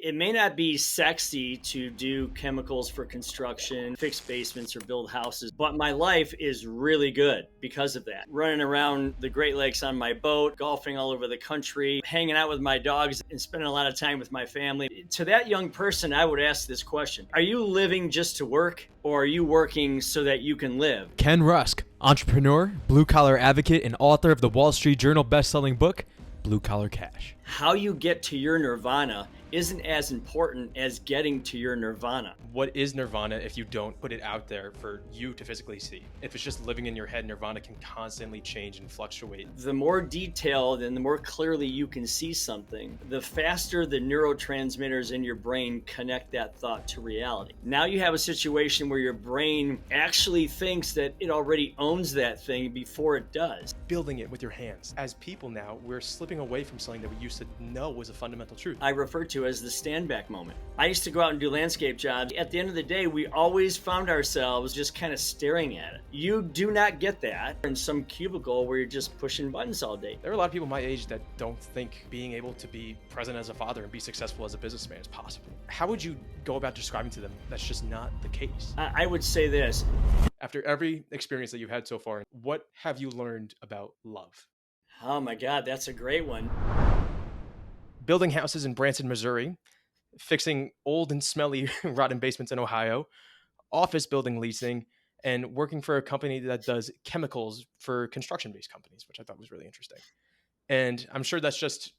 It may not be sexy to do chemicals for construction, fix basements, or build houses, but my life is really good because of that. Running around the Great Lakes on my boat, golfing all over the country, hanging out with my dogs, and spending a lot of time with my family. To that young person, I would ask this question: are you living just to work, or are you working so that you can live? Ken Rusk, entrepreneur, blue-collar advocate, and author of the Wall Street Journal best-selling book, Blue Collar Cash. How you get to your nirvana isn't as important as getting to your nirvana. What is nirvana if you don't put it out there for you to physically see? If it's just living in your head, nirvana can constantly change and fluctuate. The more detailed and the more clearly you can see something, the faster the neurotransmitters in your brain connect that thought to reality. Now you have a situation where your brain actually thinks that it already owns that thing before it does. Building it with your hands. As people now, we're slipping away from something that we used to know was a fundamental truth. I refer to as the stand back moment. I used to go out and do landscape jobs. At the end of the day, we always found ourselves just kind of staring at it. You do not get that in some cubicle where you're just pushing buttons all day. There are a lot of people my age that don't think being able to be present as a father and be successful as a businessman is possible. How would you go about describing to them that's just not the case? I would say this. After every experience that you've had so far, what have you learned about love? Oh my God, that's a great one. Building houses in Branson, Missouri, fixing old and smelly rotten basements in Ohio, office building leasing, and working for a company that does chemicals for construction-based companies, which I thought was really interesting. And I'm sure that's just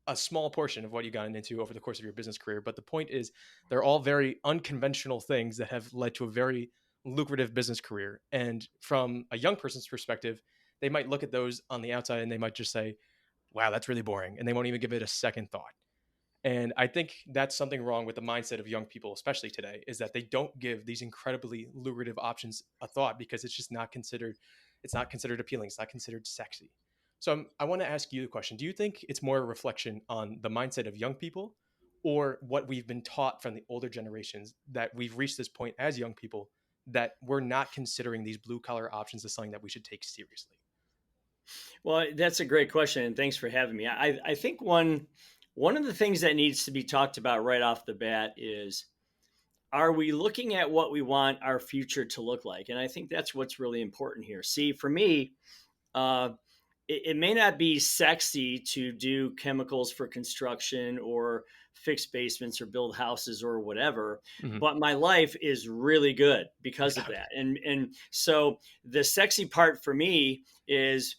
a small portion of what you've gotten into over the course of your business career. But the point is, they're all very unconventional things that have led to a very lucrative business career. And from a young person's perspective, they might look at those on the outside and they might just say, wow, that's really boring. And they won't even give it a second thought. And I think that's something wrong with the mindset of young people, especially today, is that they don't give these incredibly lucrative options a thought because it's just not considered, appealing. It's not considered sexy. So I want to ask you the question. Do you think it's more a reflection on the mindset of young people or what we've been taught from the older generations that we've reached this point as young people that we're not considering these blue collar options as something that we should take seriously? Well, that's a great question, and thanks for having me. I think one of the things that needs to be talked about right off the bat is, are we looking at what we want our future to look like? And I think that's what's really important here. See, for me, it may not be sexy to do chemicals for construction or fix basements or build houses or whatever, but my life is really good because of that. And so the sexy part for me is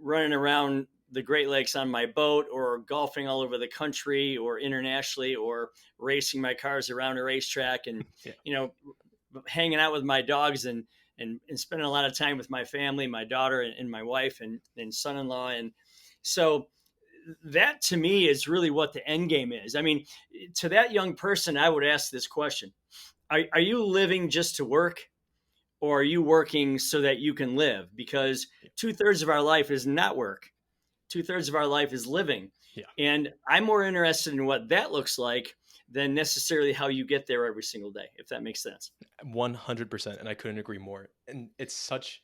running around the Great Lakes on my boat, or golfing all over the country or internationally, or racing my cars around a racetrack and, hanging out with my dogs and spending a lot of time with my family, my daughter and my wife and son-in-law. And so that to me is really what the end game is. I mean, to that young person, I would ask this question: are you living just to work, or are you working so that you can live? Because 2/3 of our life is not work. 2/3 of our life is living. Yeah. And I'm more interested in what that looks like than necessarily how you get there every single day, if that makes sense. 100%. And I couldn't agree more. And it's such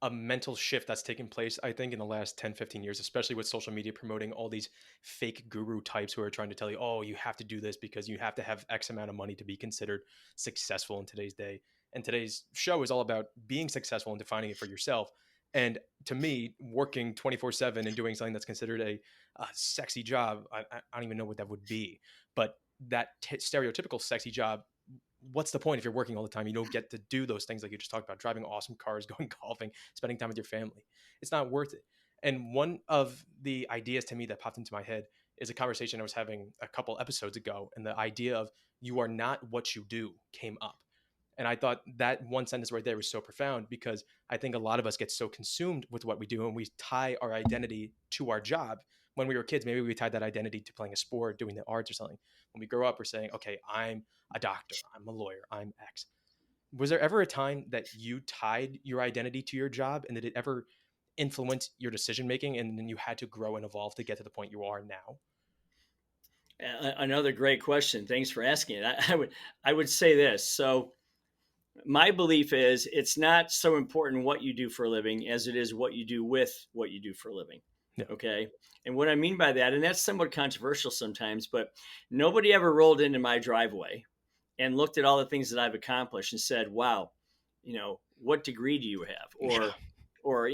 a mental shift that's taken place, I think, in the last 10, 15 years, especially with social media promoting all these fake guru types who are trying to tell you, oh, you have to do this because you have to have X amount of money to be considered successful in today's day. And today's show is all about being successful and defining it for yourself. And to me, working 24/7 and doing something that's considered a sexy job, I don't even know what that would be. But that stereotypical sexy job, what's the point if you're working all the time? You don't get to do those things like you just talked about, driving awesome cars, going golfing, spending time with your family. It's not worth it. And one of the ideas to me that popped into my head is a conversation I was having a couple episodes ago. And the idea of you are not what you do came up. And I thought that one sentence right there was so profound, because I think a lot of us get so consumed with what we do and we tie our identity to our job. When we were kids, maybe we tied that identity to playing a sport, doing the arts or something. When we grow up, we're saying, okay, I'm a doctor, I'm a lawyer, I'm X. Was there ever a time that you tied your identity to your job, and did it ever influence your decision-making, and then you had to grow and evolve to get to the point you are now? Another great question. Thanks for asking it. I would say this. So my belief is it's not so important what you do for a living as it is what you do with what you do for a living. Yeah. Okay. And what I mean by that, and that's somewhat controversial sometimes, but nobody ever rolled into my driveway and looked at all the things that I've accomplished and said, wow, what degree do you have? Yeah. Or,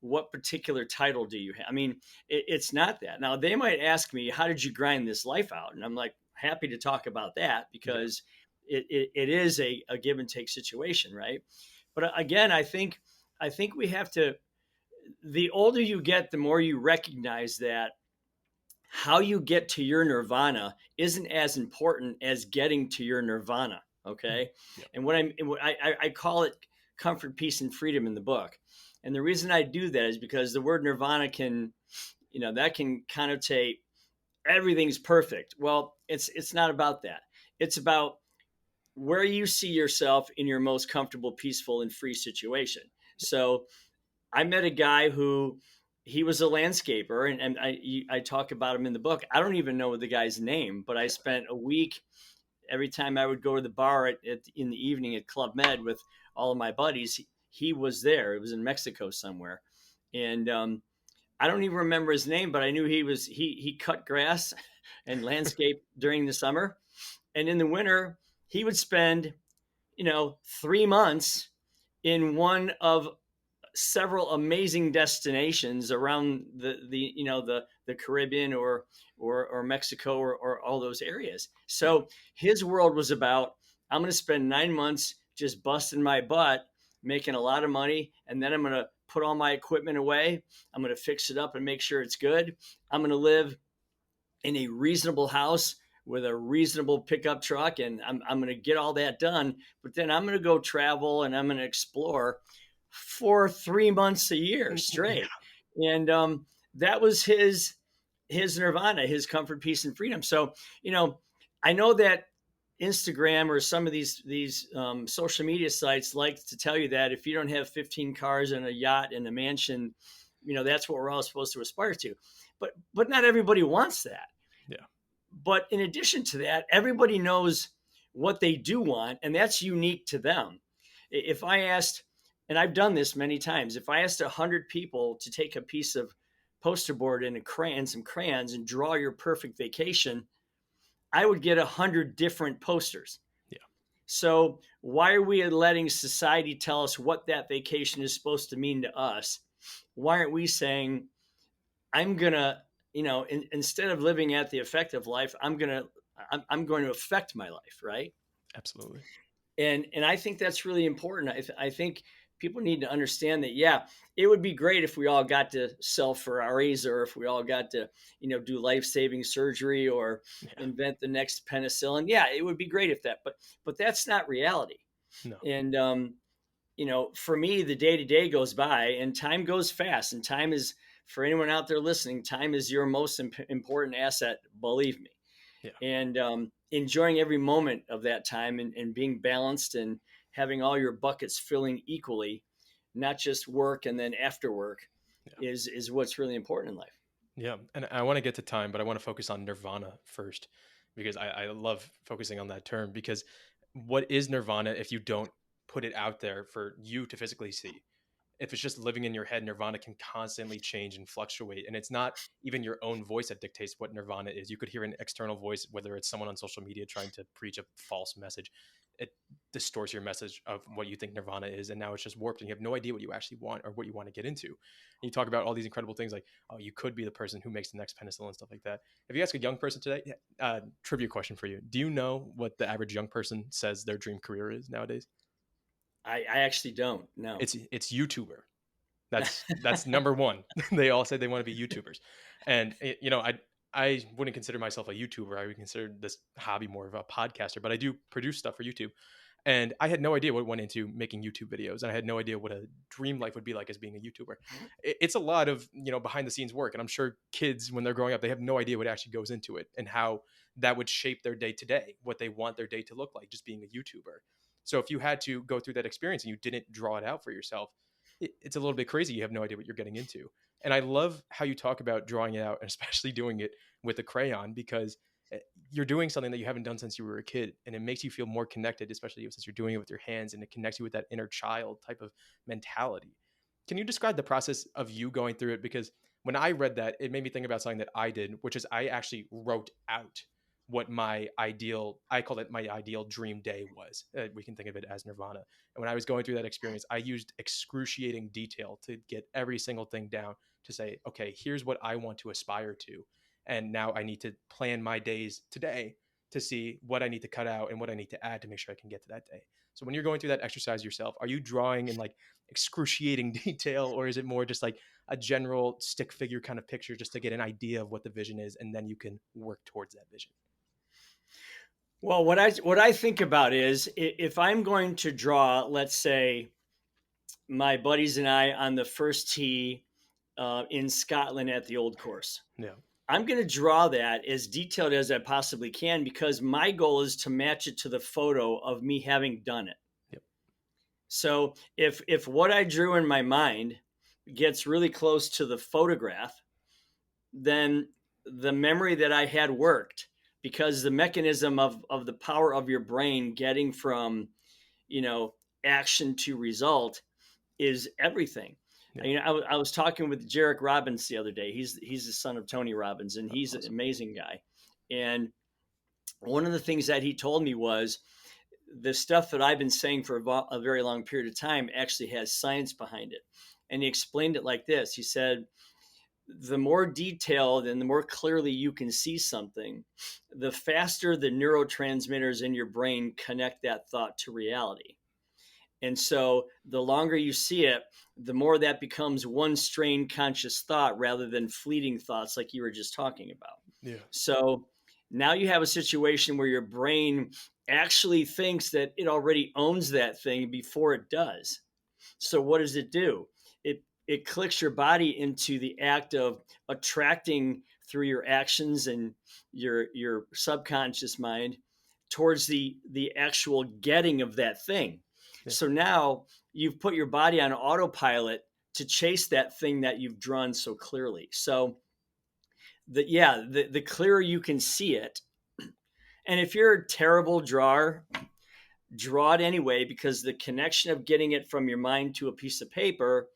what particular title do you have? I mean, it's not that. Now, they might ask me, how did you grind this life out? And I'm like, happy to talk about that Yeah. because it is a give and take situation, right? But again, I think we have to, the older you get, the more you recognize that how you get to your nirvana isn't as important as getting to your nirvana. Mm. Okay. Yeah. And what I call it comfort, peace, and freedom in the book. And the reason I do that is because the word nirvana can, that can connotate everything's perfect. Well, it's not about that. It's about where you see yourself in your most comfortable, peaceful, and free situation. So I met a guy who he was a landscaper, and I talk about him in the book. I don't even know the guy's name, but I spent a week every time I would go to the bar in the evening at Club Med with all of my buddies. He was there. It was in Mexico somewhere, and I don't even remember his name, but I knew he cut grass and landscape during the summer, and in the winter he would spend 3 months in one of several amazing destinations around the Caribbean or Mexico or all those areas. Yeah. So his world was about, I'm going to spend 9 months just busting my butt, making a lot of money, and then I'm going to put all my equipment away. I'm going to fix it up and make sure it's good. I'm going to live in a reasonable house with a reasonable pickup truck, and I'm going to get all that done. But then I'm going to go travel and I'm going to explore for 3 months a year Yeah. straight. And that was his nirvana, his comfort, peace, and freedom. So I know that Instagram or some of these social media sites like to tell you that if you don't have 15 cars and a yacht and a mansion, that's what we're all supposed to aspire to. But not everybody wants that. Yeah. But in addition to that, everybody knows what they do want, and that's unique to them. If I asked, and I've done this many times, if I asked 100 people to take a piece of poster board and some crayons and draw your perfect vacation, I would get 100 different posters. Yeah. So why are we letting society tell us what that vacation is supposed to mean to us? Why aren't we saying, I'm gonna, instead of living at the effective life, I'm going to affect my life, right? Absolutely. And I think that's really important. I think people need to understand that. Yeah, it would be great if we all got to sell Ferraris, or if we all got to, do life saving surgery or Yeah. invent the next penicillin. Yeah, it would be great if that, but that's not reality. No. And for me, the day to day goes by and time goes fast. And time is, for anyone out there listening, time is your most important asset, believe me. Yeah. And enjoying every moment of that time and being balanced and having all your buckets filling equally, not just work and then after work, Yeah. is what's really important in life. Yeah. And I want to get to time, but I want to focus on nirvana first because I love focusing on that term because what is nirvana if you don't put it out there for you to physically see? If it's just living in your head, nirvana can constantly change and fluctuate. And it's not even your own voice that dictates what nirvana is. You could hear an external voice, whether it's someone on social media trying to preach a false message. It distorts your message of what you think nirvana is. And now it's just warped and you have no idea what you actually want or what you want to get into. And you talk about all these incredible things like, oh, you could be the person who makes the next penicillin and stuff like that. If you ask a young person today, trivia question for you. Do you know what the average young person says their dream career is nowadays? I actually don't know. It's YouTuber. That's number one. They all say they want to be YouTubers, and I wouldn't consider myself a YouTuber. I would consider this hobby more of a podcaster. But I do produce stuff for YouTube, and I had no idea what went into making YouTube videos, and I had no idea what a dream life would be like as being a YouTuber. It's a lot of behind the scenes work, and I'm sure kids when they're growing up they have no idea what actually goes into it and how that would shape their day to day, what they want their day to look like, just being a YouTuber. So if you had to go through that experience and you didn't draw it out for yourself, it's a little bit crazy. You have no idea what you're getting into. And I love how you talk about drawing it out, and especially doing it with a crayon, because you're doing something that you haven't done since you were a kid. And it makes you feel more connected, especially since you're doing it with your hands, and it connects you with that inner child type of mentality. Can you describe the process of you going through it? Because When I read that, it made me think about something that I did, which is I actually wrote out what my ideal, I called it my ideal dream day was. We can think of it as Nirvana. And when I was going through that experience, I used excruciating detail to get every single thing down to say, okay, here's what I want to aspire to. And now I need to plan my days today to see what I need to cut out and what I need to add to make sure I can get to that day. So when you're going through that exercise yourself, are you drawing in like excruciating detail, or is it more just like a general stick figure kind of picture just to get an idea of what the vision is, and then you can work towards that vision? Well, what I think about is if I'm going to draw, let's say, my buddies and I on the first tee in Scotland at the Old Course. Yeah. I'm going to draw that as detailed as I possibly can because my goal is to match it to the photo of me having done it. Yep. So if what I drew in my mind gets really close to the photograph, then the memory that I had worked because the mechanism of the power of your brain getting from, you know, action to result is everything. Yeah. I was talking with Jarek Robbins the other day. He's the son of Tony Robbins, and That's he's an awesome. amazing guy. And one of the things that he told me was the stuff that I've been saying for a very long period of time actually has science behind it. And he explained it like this. He said, the more detailed and the more clearly you can see something, the faster the neurotransmitters in your brain connect that thought to reality. And so the longer you see it, the more that becomes one strained conscious thought rather than fleeting thoughts like you were just talking about. Yeah. So now you have a situation where your brain actually thinks that it already owns that thing before it does. So what does it do? It clicks your body into the act of attracting through your actions and your subconscious mind towards the actual getting of that thing. Yeah. So now you've put your body on autopilot to chase that thing that you've drawn so clearly. So the clearer you can see it, and if you're a terrible drawer, draw it anyway because the connection of getting it from your mind to a piece of paper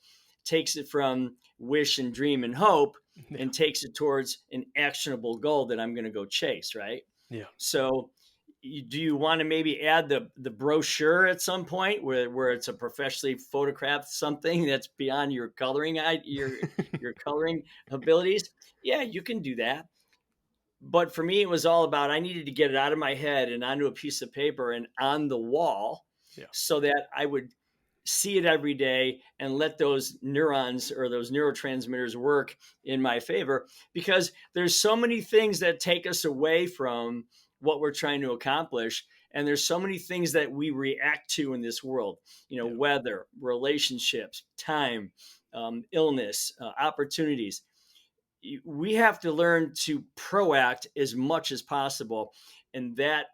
takes it from wish and dream and hope Yeah. and takes it towards an actionable goal that I'm going to go chase, right? Yeah. So do you want to maybe add the brochure at some point where it's a professionally photographed something that's beyond your your coloring abilities? Yeah, you can do that. But for me, it was all about I needed to get it out of my head and onto a piece of paper and on the wall Yeah. so that I would see it every day and let those neurons or those neurotransmitters work in my favor because there's so many things that take us away from what we're trying to accomplish, and there's so many things that we react to in this world, Yeah. weather, relationships, time, illness, opportunities. We have to learn to proact as much as possible, and that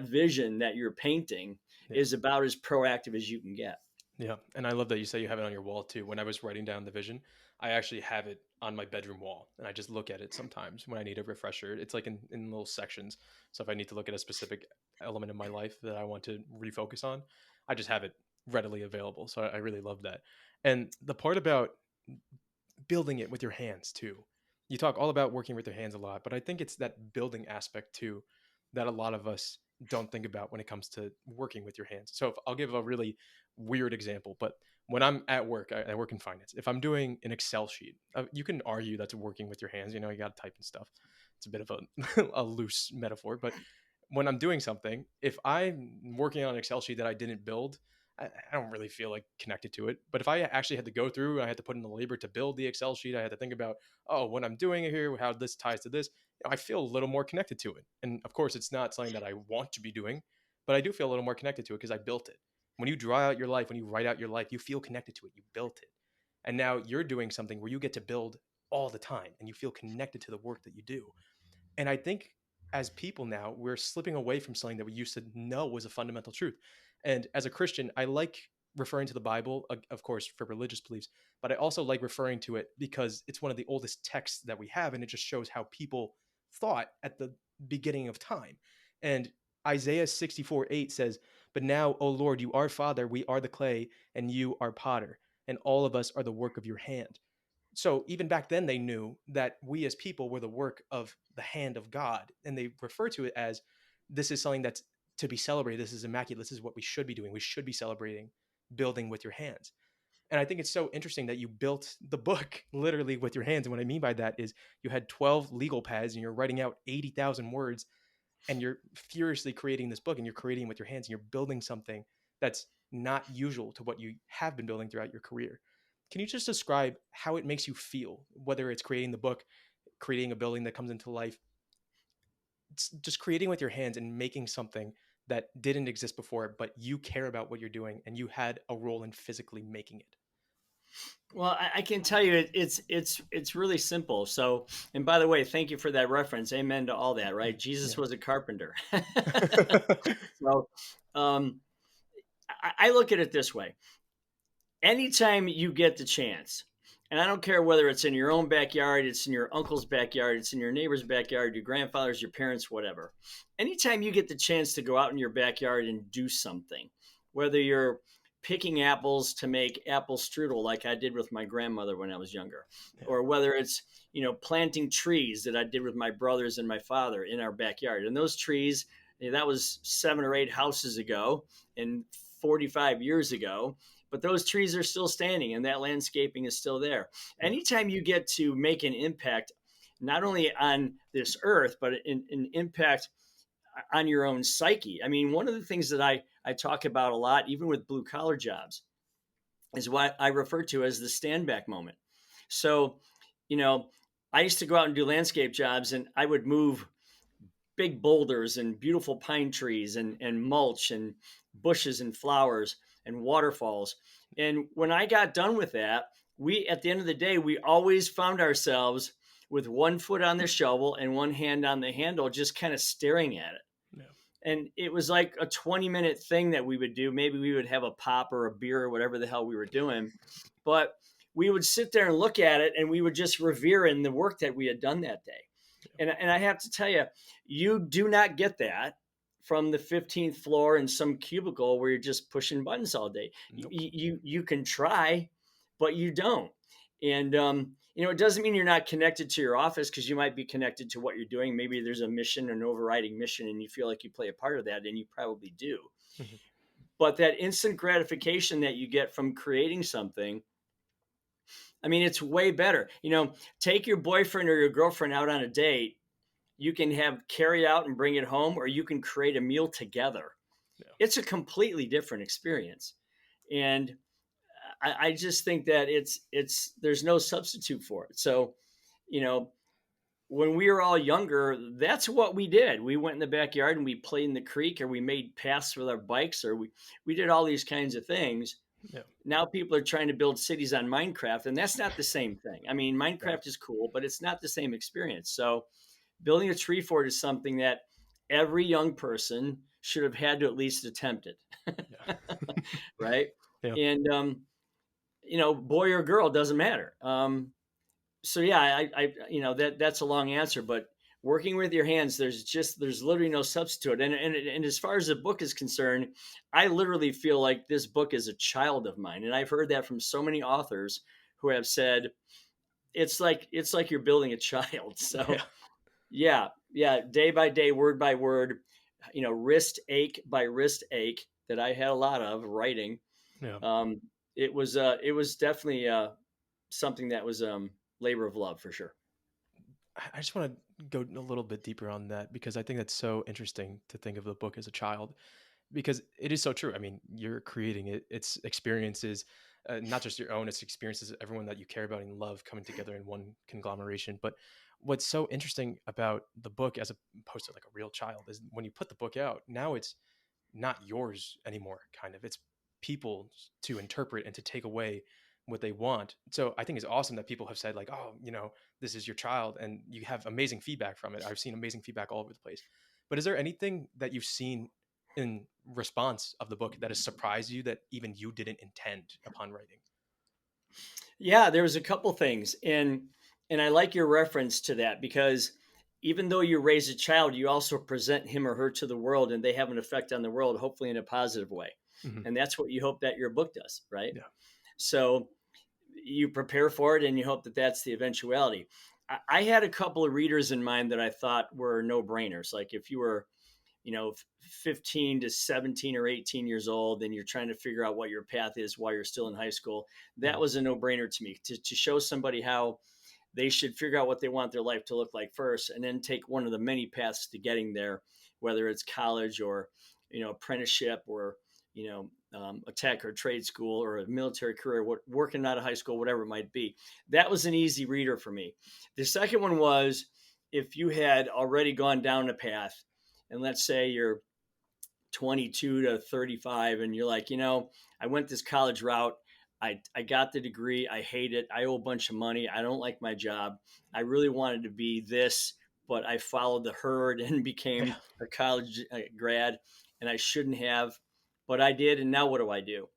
vision that you're painting Yeah. is about as proactive as you can get. Yeah. And I love that you say you have it on your wall too. When I was writing down the vision, I actually have it on my bedroom wall, and I just look at it sometimes when I need a refresher. It's like in little sections. So if I need to look at a specific element of my life that I want to refocus on, I just have it readily available. So I really love that. And the part about building it with your hands too. You talk all about working with your hands a lot, but I think it's that building aspect too that a lot of us don't think about when it comes to working with your hands. So if, I'll give a really weird example, but when I'm at work, I work in finance. If I'm doing an Excel sheet, you can argue that's working with your hands. You know, you got to type and stuff. It's a bit of a, a loose metaphor, but when I'm doing something, if I'm working on an Excel sheet that I didn't build, I don't really feel like connected to it. But if I actually had to go through, I had to put in the labor to build the Excel sheet, I had to think about, oh, what I'm doing here, how this ties to this, I feel a little more connected to it. And of course, it's not something that I want to be doing, but I do feel a little more connected to it because I built it. When you draw out your life, when you write out your life, you feel connected to it. You built it. And now you're doing something where you get to build all the time and you feel connected to the work that you do. And I think as people now, we're slipping away from something that we used to know was a fundamental truth. And as a Christian, I like referring to the Bible, of course, for religious beliefs, but I also like referring to it because it's one of the oldest texts that we have. And it just shows how people thought at the beginning of time. And Isaiah 64:8 says, "But now, O Lord, you are Father, we are the clay, and you are potter, and all of us are the work of your hand." So even back then, they knew that we as people were the work of the hand of God, and they refer to it as this is something that's to be celebrated. This is immaculate. This is what we should be doing. We should be celebrating building with your hands. And I think it's so interesting that you built the book literally with your hands. And what I mean by that is you had 12 legal pads and you're writing out 80,000 words and you're furiously creating this book and you're creating with your hands and you're building something that's not usual to what you have been building throughout your career. Can you just describe how it makes you feel, whether it's creating the book, creating a building that comes into life, just creating with your hands and making something that didn't exist before, but you care about what you're doing and you had a role in physically making it? Well, I can tell you it's really simple. So, and by the way, thank you for that reference. Amen to all that. Right? Jesus Yeah. was a carpenter. So, um, I look at it this way: anytime you get the chance, and I don't care whether it's in your own backyard, it's in your uncle's backyard, it's in your neighbor's backyard, your grandfather's, your parents, whatever. Anytime you get the chance to go out in your backyard and do something, whether you're picking apples to make apple strudel like I did with my grandmother when I was younger, Yeah. or whether it's, planting trees that I did with my brothers and my father in our backyard. And those trees, that was 7 or 8 houses ago and 45 years ago, but those trees are still standing and that landscaping is still there. Yeah. Anytime you get to make an impact, not only on this earth, but an impact on your own psyche. I mean, one of the things that I talk about a lot, even with blue collar jobs, is what I refer to as the stand back moment. So, you know, I used to go out and do landscape jobs and I would move big boulders and beautiful pine trees and mulch and bushes and flowers and waterfalls. And when I got done with that, at the end of the day, we always found ourselves with one foot on the shovel and one hand on the handle, just kind of staring at it. Yeah. And it was like a 20-minute thing that we would do. Maybe we would have a pop or a beer or whatever the hell we were doing. But we would sit there and look at it and we would just revere in the work that we had done that day. And I have to tell you, you do not get that from the 15th floor in some cubicle where you're just pushing buttons all day. Nope. You can try, but you don't. And it doesn't mean you're not connected to your office, because you might be connected to what you're doing. Maybe there's a mission, an overriding mission, and you feel like you play a part of that, and you probably do. Mm-hmm. But that instant gratification that you get from creating something, I mean, it's way better. Take your boyfriend or your girlfriend out on a date. You can have carry out and bring it home, or you can create a meal together. Yeah. It's a completely different experience. And I just think that there's no substitute for it. So, when we were all younger, that's what we did. We went in the backyard and we played in the creek, or we made paths with our bikes, or we did all these kinds of things. Yeah. Now people are trying to build cities on Minecraft, and that's not the same thing. I mean, Minecraft is cool, but it's not the same experience. So building a tree fort is something that every young person should have had to at least attempt it. Yeah. Right. Yeah. And, boy or girl, doesn't matter. So yeah, that's a long answer, but working with your hands, there's literally no substitute. And as far as the book is concerned, I literally feel like this book is a child of mine. And I've heard that from so many authors who have said, it's like you're building a child. So yeah, day by day, word by word, wrist ache by wrist ache that I had a lot of writing. Yeah. It was definitely something that was labor of love for sure. I just want to go a little bit deeper on that because I think that's so interesting to think of the book as a child, because it is so true. I mean, you're creating it, it's experiences, not just your own, it's experiences of everyone that you care about and love coming together in one conglomeration. But what's so interesting about the book as opposed to like a real child is when you put the book out, now it's not yours anymore, kind of. It's people's to interpret and to take away what they want. So I think it's awesome that people have said like, oh, this is your child, and you have amazing feedback from it. I've seen amazing feedback all over the place. But is there anything that you've seen in response of the book that has surprised you that even you didn't intend upon writing? Yeah, there was a couple things, and I like your reference to that, because even though you raise a child, you also present him or her to the world, and they have an effect on the world, hopefully in a positive way. Mm-hmm. And that's what you hope that your book does, right? Yeah. So, you prepare for it and you hope that that's the eventuality. I had a couple of readers in mind that I thought were no brainers. Like if you were, 15 to 17 or 18 years old and you're trying to figure out what your path is while you're still in high school, that Mhm. was a no brainer to me to show somebody how they should figure out what they want their life to look like first and then take one of the many paths to getting there, whether it's college or apprenticeship or a tech or trade school or a military career, working out of high school, whatever it might be. That was an easy reader for me. The second one was if you had already gone down a path, and let's say you're 22 to 35 and you're like, I went this college route. I got the degree. I hate it. I owe a bunch of money. I don't like my job. I really wanted to be this, but I followed the herd and Yeah. became a college grad, and I shouldn't have, but I did. And now what do I do?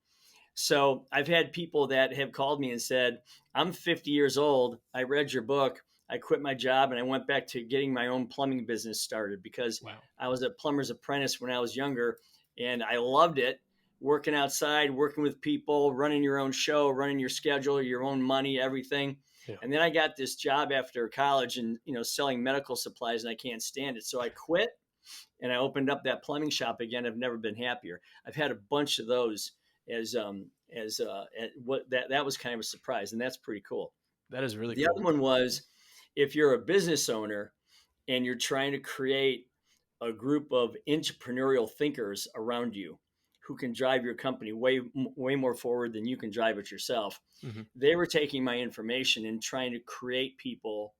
So I've had people that have called me and said, I'm 50 years old. I read your book. I quit my job and I went back to getting my own plumbing business started because Wow. I was a plumber's apprentice when I was younger and I loved it. Working outside, working with people, running your own show, running your schedule, your own money, everything. Yeah. And then I got this job after college and selling medical supplies and I can't stand it. So I quit and I opened up that plumbing shop again. I've never been happier. I've had a bunch of those as what that was kind of a surprise, and that's pretty cool. That is really The other cool. one was if you're a business owner and you're trying to create a group of entrepreneurial thinkers around you who can drive your company way more forward than you can drive it yourself. Hmm. They were taking my information and trying to create people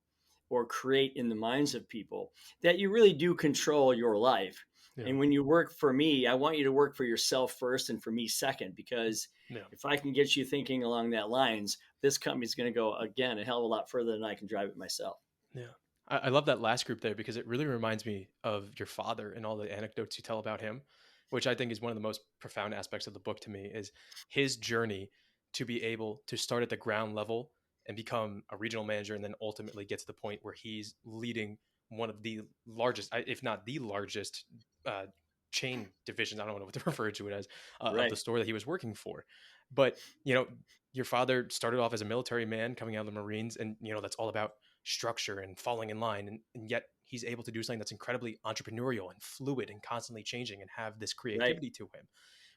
or create in the minds of people that you really do control your life. Yeah. And when you work for me, I want you to work for yourself first and for me second, because Yeah. if I can get you thinking along that lines, this company's going to go again a hell of a lot further than I can drive it myself. Yeah. I love that last group there because it really reminds me of your father and all the anecdotes you tell about him, which I think is one of the most profound aspects of the book to me is his journey to be able to start at the ground level and become a regional manager and then ultimately get to the point where he's leading one of the largest, if not the largest, uh, chain divisions. I don't know what to refer to it as of the Right. store that he was working for. But, you know, your father started off as a military man coming out of the Marines, and, that's all about structure and falling in line. And yet he's able to do something that's incredibly entrepreneurial and fluid and constantly changing and have this Right. creativity to him,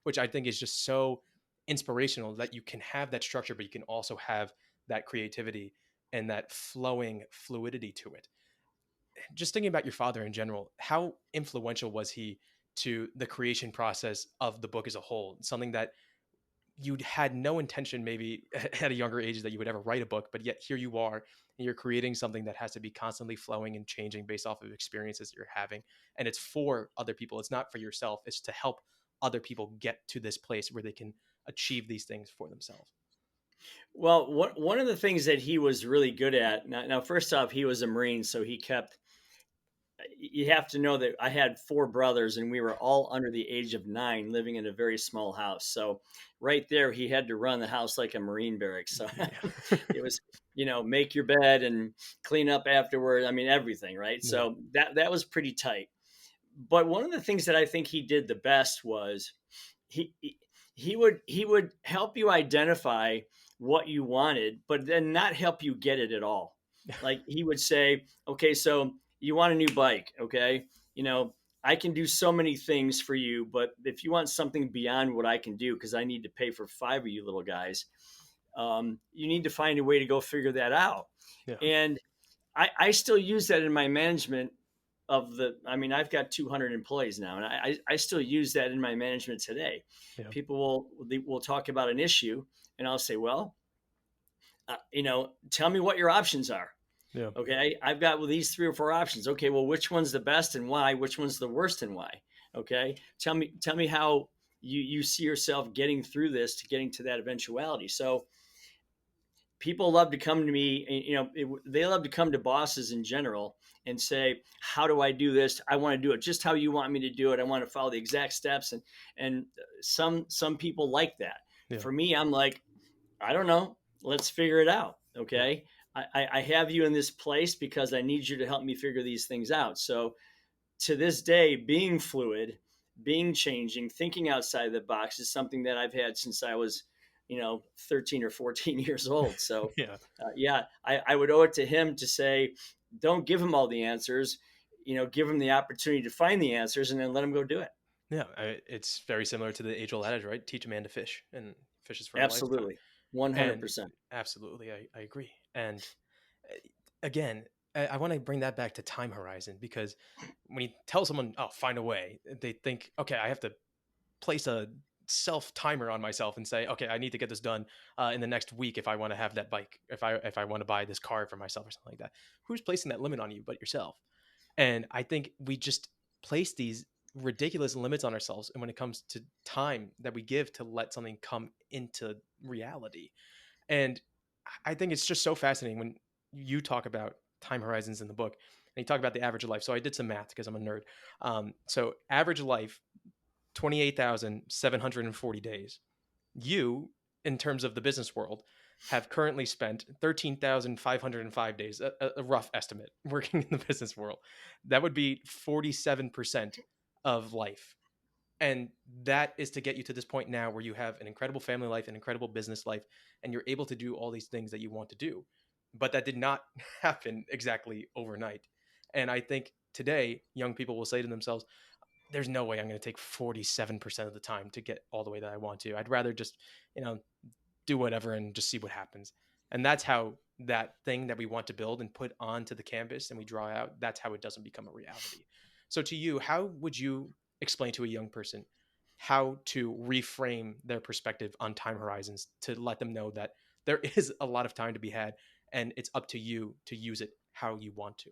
which I think is just so inspirational that you can have that structure, but you can also have that creativity and that flowing fluidity to it. Just thinking about your father in general, how influential was he to the creation process of the book as a whole? Something that you'd had no intention maybe at a younger age that you would ever write a book, but yet here you are and you're creating something that has to be constantly flowing and changing based off of experiences that you're having. And it's for other people. It's not for yourself. It's to help other people get to this place where they can achieve these things for themselves. Well, one of the things that he was really good at now, first off, he was a Marine, so he kept. You have to know that I had four brothers, and we were all under the age of 9, living in a very small house. So, right there, he had to run the house like a Marine barracks. So, Yeah. it was, make your bed and clean up afterward. I mean, everything, right? Yeah. So that was pretty tight. But one of the things that I think he did the best was he he would help you identify what you wanted, but then not help you get it at all. Like he would say, okay, so you want a new bike, okay? I can do so many things for you, but if you want something beyond what I can do, because I need to pay for 5 of you little guys, you need to find a way to go figure that out. Yeah. And I still use that in my management I mean, I've got 200 employees now, and I still use that in my management today. Yeah. People will talk about an issue, and I'll say, well, tell me what your options are. Yeah. Okay, I've got these 3 or 4 options. Okay, well, which one's the best and why? Which one's the worst and why? Okay, tell me how you see yourself getting through this to getting to that eventuality. So people love to come to me, they love to come to bosses in general and say, how do I do this? I want to do it just how you want me to do it. I want to follow the exact steps. And some people like that. Yeah. For me, I'm like, I don't know, let's figure it out. Yeah. Okay, I have you in this place because I need you to help me figure these things out. So to this day, being fluid, being changing, thinking outside the box is something that I've had since I was 13 or 14 years old. So, Yeah. yeah, I would owe it to him to say, don't give him all the answers, give him the opportunity to find the answers and then let him go do it. Yeah, it's very similar to the age-old adage, right? Teach a man to fish, and fishes for a lifetime. Absolutely. And 100%. absolutely, I agree. And uh, again, I want to bring that back to time horizon, because when you tell someone, "Oh, find a way," they think, "Okay, I have to place a self timer on myself and say, okay, I need to get this done in the next week if I want to have that bike, if I want to buy this car for myself or something like that." Who's placing that limit on you but yourself? And I think we just place these ridiculous limits on ourselves, and when it comes to time that we give to let something come into reality. And I think it's just so fascinating when you talk about time horizons in the book, and you talk about the average life. So I did some math because I'm a nerd. So average life, 28,740 days. You, in terms of the business world, have currently spent 13,505 days, a rough estimate, working in the business world. That would be 47% of life. And that is to get you to this point now where you have an incredible family life, an incredible business life, and you're able to do all these things that you want to do. But that did not happen exactly overnight. And I think today, young people will say to themselves, there's no way I'm going to take 47% of the time to get all the way that I want to. I'd rather just, you know, do whatever and just see what happens. And that's how that thing that we want to build and put onto the canvas and we draw out, that's how it doesn't become a reality. So to you, how would you explain to a young person how to reframe their perspective on time horizons to let them know that there is a lot of time to be had and it's up to you to use it how you want to?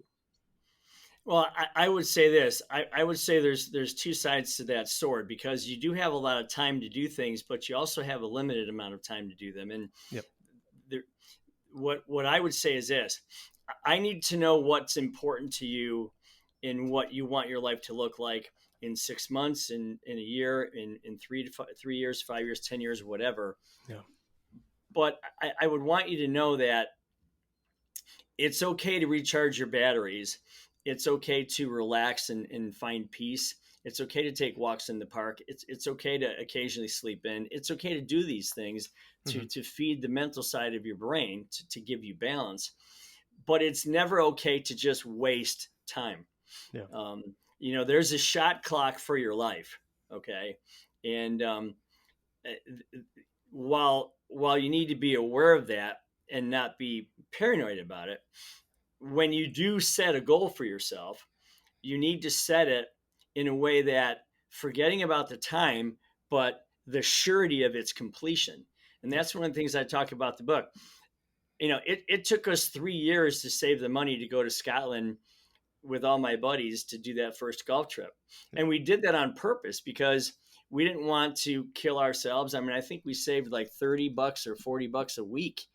Well, I would say this. I would say there's two sides to that sword, because you do have a lot of time to do things, but you also have a limited amount of time to do them. And Yep. there, what I would say is this: I need to know what's important to you, in what you want your life to look like in 6 months, in a year, in 3 years, 5 years, 10 years, whatever. Yeah. But I would want you to know that it's okay to recharge your batteries. It's okay to relax and find peace. It's okay to take walks in the park. It's okay to occasionally sleep in. It's okay to do these things Hmm. to feed the mental side of your brain, to give you balance. But it's never okay to just waste time. Yeah. There's a shot clock for your life. Okay. And while you need to be aware of that and not be paranoid about it, when you do set a goal for yourself, you need to set it in a way that, forgetting about the time, but the surety of its completion. And Yeah. that's one of the things I talk about in the book. It took us 3 years to save the money to go to Scotland with all my buddies to do that first golf trip. Yeah. And we did that on purpose because we didn't want to kill ourselves. I mean, I think we saved like $30 or $40 a week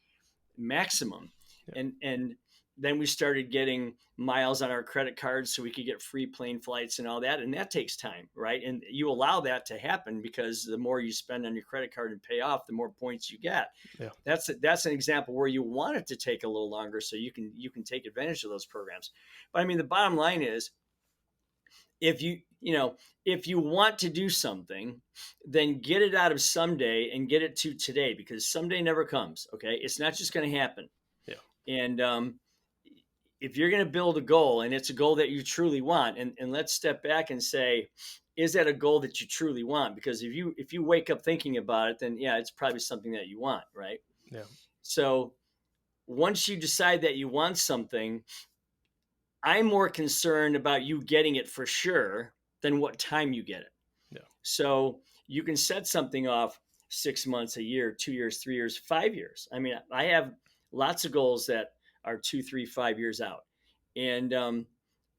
maximum. Yeah. And then we started getting miles on our credit cards so we could get free plane flights and all that. And that takes time, right? And you allow that to happen because the more you spend on your credit card and pay off, the more points you get. Yeah. That's an example where you want it to take a little longer so you can take advantage of those programs. But I mean, the bottom line is, if if you want to do something, then get it out of someday and get it to today, because someday never comes. Okay, it's not just going to happen. Yeah. And if you're going to build a goal, and it's a goal that you truly want, and let's step back and say, is that a goal that you truly want? Because if you wake up thinking about it, then yeah, it's probably something that you want, right? Yeah. So once you decide that you want something, I'm more concerned about you getting it for sure than what time you get it. Yeah. So you can set something off 6 months, a year, 2 years, 3 years, 5 years. I mean, I have lots of goals that are 2, 3, 5 years out. And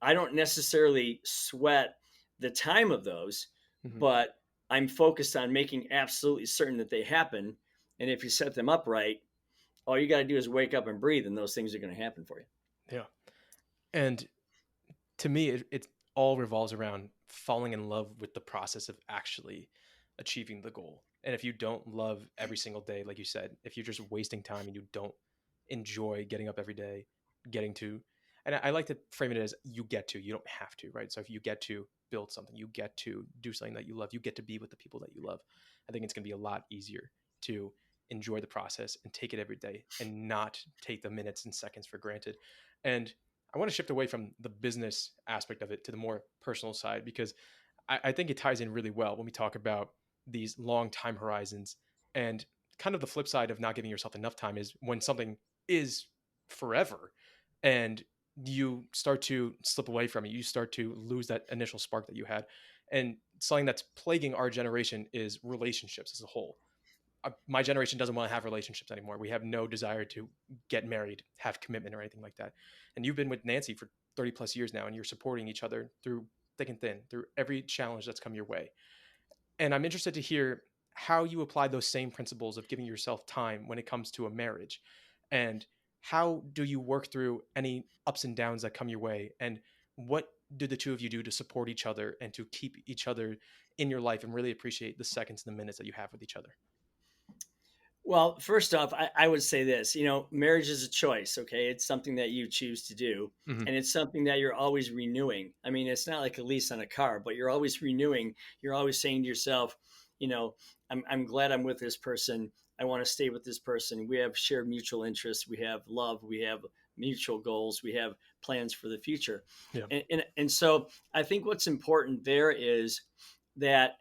I don't necessarily sweat the time of those, Hmm. but I'm focused on making absolutely certain that they happen. And if you set them up right, all you got to do is wake up and breathe, and those things are going to happen for you. Yeah. And to me, it all revolves around falling in love with the process of actually achieving the goal. And if you don't love every single day, like you said, if you're just wasting time and you don't enjoy getting up every day, getting to, and I like to frame it as you get to, you don't have to, right? So if you get to build something, you get to do something that you love, you get to be with the people that you love, I think it's going to be a lot easier to enjoy the process and take it every day and not take the minutes and seconds for granted. And I want to shift away from the business aspect of it to the more personal side, because I think it ties in really well when we talk about these long time horizons. And kind of the flip side of not giving yourself enough time is when something is forever and you start to slip away from it, you start to lose that initial spark that you had. And something that's plaguing our generation is relationships as a whole. My generation doesn't want to have relationships anymore. We have no desire to get married, have commitment, or anything like that. And you've been with Nancy for 30 plus years now, and you're supporting each other through thick and thin, through every challenge that's come your way. And I'm interested to hear how you apply those same principles of giving yourself time when it comes to a marriage. And how do you work through any ups and downs that come your way? And what do the two of you do to support each other and to keep each other in your life and really appreciate the seconds and the minutes that you have with each other? Well, first off, I would say this, marriage is a choice. Okay. It's something that you choose to do. Hmm. And it's something that you're always renewing. I mean, it's not like a lease on a car, but you're always renewing. You're always saying to yourself, you know, I'm glad I'm with this person. I want to stay with this person. We have shared mutual interests. We have love. We have mutual goals. We have plans for the future. Yeah. And so I think what's important there is that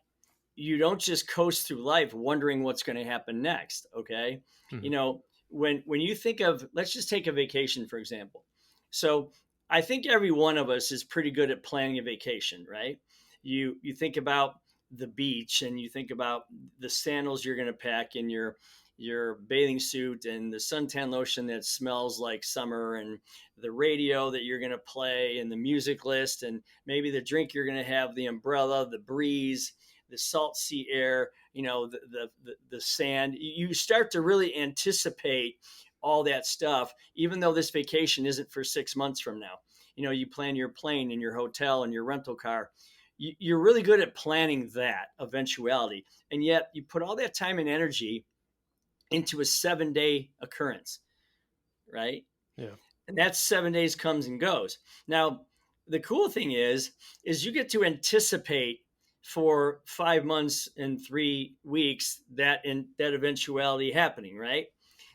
you don't just coast through life wondering what's going to happen next. Okay. Hmm. You know, when you think of, let's just take a vacation, for example. So I think every one of us is pretty good at planning a vacation, right? You think about the beach and you think about the sandals you're going to pack in your bathing suit and the suntan lotion that smells like summer and the radio that you're going to play and the music list and maybe the drink you're going to have, the umbrella, the breeze, the salt sea air, the sand. You start to really anticipate all that stuff, even though this vacation isn't for 6 months from now. You plan your plane and your hotel and your rental car. You're really good at planning that eventuality. And yet you put all that time and energy into a 7-day occurrence, right? Yeah. And that 7 days comes and goes. Now, the cool thing is you get to anticipate for 5 months and 3 weeks that eventuality happening, right?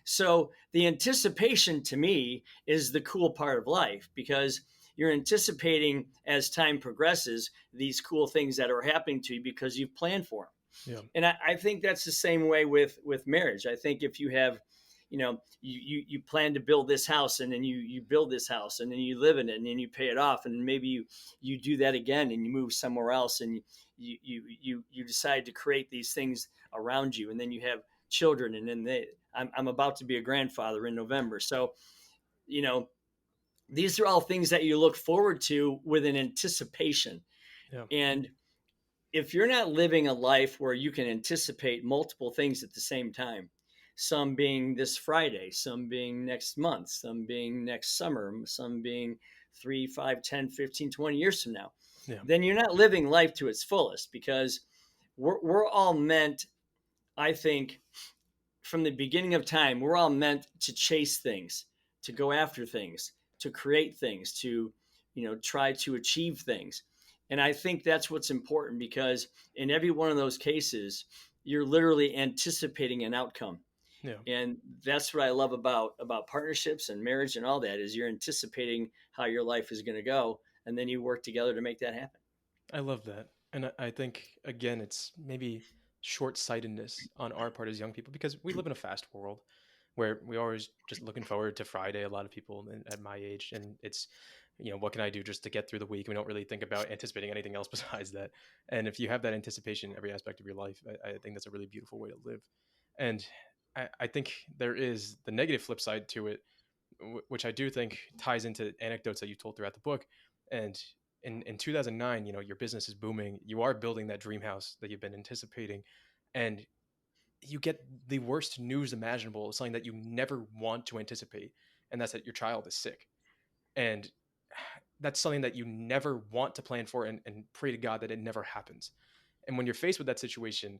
So the anticipation to me is the cool part of life because you're anticipating as time progresses these cool things that are happening to you because you've planned for them. Yeah. And I think that's the same way with marriage. I think if you have, you plan to build this house and then you build this house and then you live in it and then you pay it off and maybe you do that again and you move somewhere else and you decide to create these things around you and then you have children and then I'm about to be a grandfather in November. So, you know, these are all things that you look forward to with an anticipation. Yeah. And if you're not living a life where you can anticipate multiple things at the same time, some being this Friday, some being next month, some being next summer, some being 3, 5, 10, 15, 20 years from now, Yeah. then you're not living life to its fullest because we're all meant, I think, from the beginning of time, we're all meant to chase things, to go after things, to create things, to, try to achieve things. And I think that's what's important because in every one of those cases, you're literally anticipating an outcome. Yeah. And that's what I love about partnerships and marriage and all that is you're anticipating how your life is going to go and then you work together to make that happen. I love that. And I think, again, it's maybe short sightedness on our part as young people because we live in a fast world where we always just looking forward to Friday. A lot of people at my age, and it's, what can I do just to get through the week? We don't really think about anticipating anything else besides that. And if you have that anticipation in every aspect of your life, I think that's a really beautiful way to live. And I think there is the negative flip side to it, which I do think ties into anecdotes that you told throughout the book. And in 2009, your business is booming. You are building that dream house that you've been anticipating, and you get the worst news imaginable, something that you never want to anticipate, and that's that your child is sick. And that's something that you never want to plan for and pray to God that it never happens. And when you're faced with that situation,